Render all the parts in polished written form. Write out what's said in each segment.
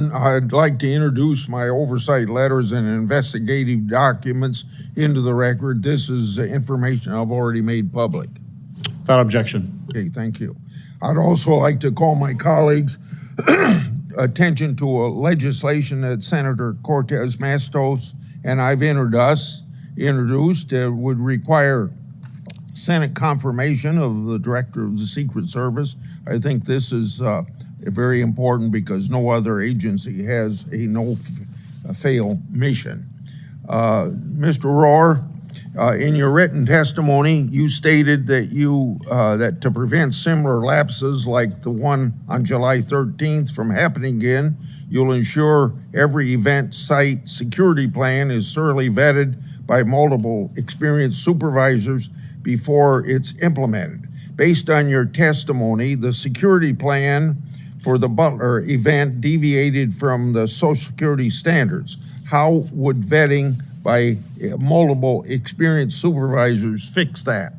I'd like to introduce my oversight letters and investigative documents into the record. This is information I've already made public. Without objection. Okay, thank you. I'd also like to call my colleagues' attention to a legislation that Senator Cortez Matos and I've introduced would require Senate confirmation of the Director of the Secret Service. I think this is very important because no other agency has a no-fail mission. Mr. Rohr, in your written testimony, you stated that that to prevent similar lapses like the one on July 13th from happening again, you'll ensure every event site security plan is thoroughly vetted by multiple experienced supervisors before it's implemented. Based on your testimony, the security plan for the Butler event deviated from the Social Security standards. How would vetting by multiple experienced supervisors fix that?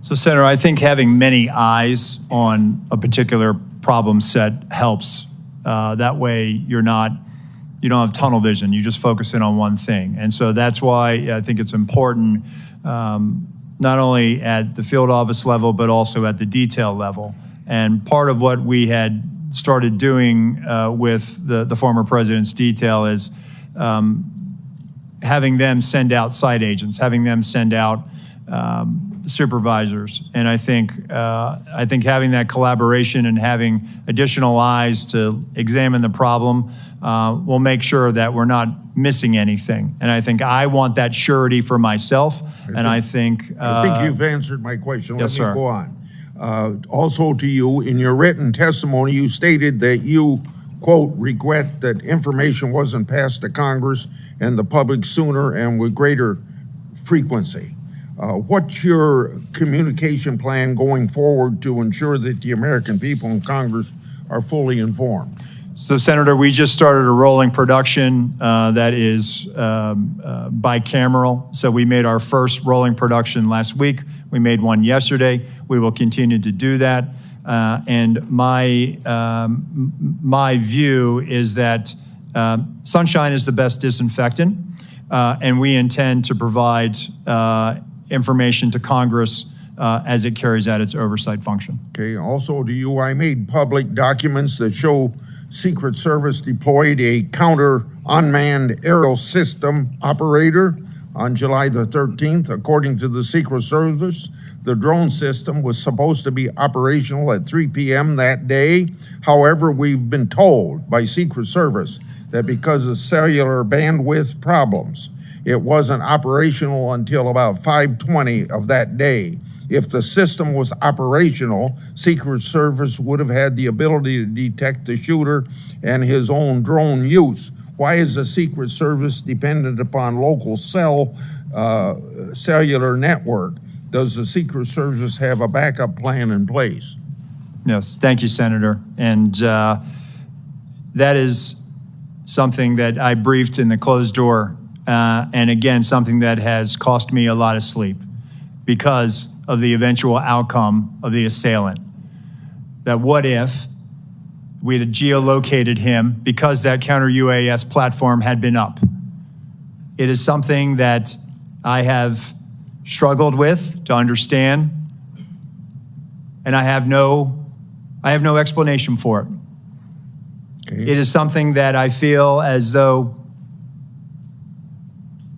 So, Senator, I think having many eyes on a particular problem set helps. That way you don't have tunnel vision, you just focus in on one thing. And so that's why I think it's important, not only at the field office level, but also at the detail level. And part of what we had started doing with the former president's detail is having them send out site agents, having them send out supervisors. And I think having that collaboration and having additional eyes to examine the problem will make sure that we're not missing anything. And I think I want that surety for myself. I think you've answered my question. Yes, Let me sir. go on. Also to you, in your written testimony, you stated that you, quote, regret that information wasn't passed to Congress and the public sooner and with greater frequency. What's your communication plan going forward to ensure that the American people in Congress are fully informed? So, Senator, we just started a rolling production that is bicameral. So we made our first rolling production last week. We made one yesterday. We will continue to do that. And my view is that sunshine is the best disinfectant, and we intend to provide information to Congress as it carries out its oversight function. Okay, also to you, I made public documents that show Secret Service deployed a counter unmanned aerial system operator on July the 13th. According to the Secret Service, the drone system was supposed to be operational at 3 p.m. that day. However, we've been told by Secret Service that because of cellular bandwidth problems, it wasn't operational until about 5:20 of that day. If the system was operational, Secret Service would have had the ability to detect the shooter and his own drone use. Why is the Secret Service dependent upon local cellular network? Does the Secret Service have a backup plan in place? Yes, thank you, Senator. And that is something that I briefed in the closed door, and again, something that has cost me a lot of sleep because of the eventual outcome of the assailant. That what if we had geolocated him because that counter-UAS platform had been up? It is something that I have struggled with to understand, and I have no explanation for it. Okay. It is something that I feel as though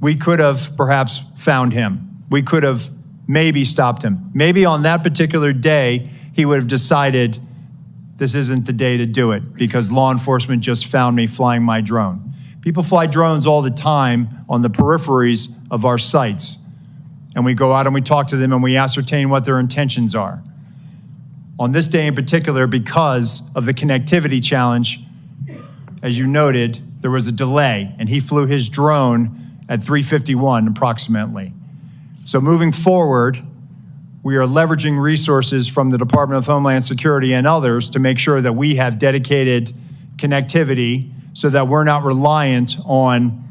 we could have perhaps found him. We could have maybe stopped him. Maybe on that particular day, he would have decided this isn't the day to do it because law enforcement just found me flying my drone. People fly drones all the time on the peripheries of our sites. And we go out and we talk to them and we ascertain what their intentions are. On this day in particular, because of the connectivity challenge, as you noted, there was a delay and he flew his drone at 3:51 approximately. So moving forward, we are leveraging resources from the Department of Homeland Security and others to make sure that we have dedicated connectivity so that we're not reliant on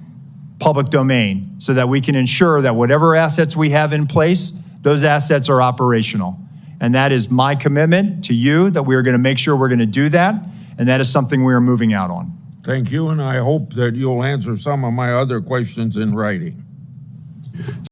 public domain, so that we can ensure that whatever assets we have in place, those assets are operational. And that is my commitment to you, that we're going to make sure we're going to do that. And that is something we are moving out on. Thank you, and I hope that you'll answer some of my other questions in writing.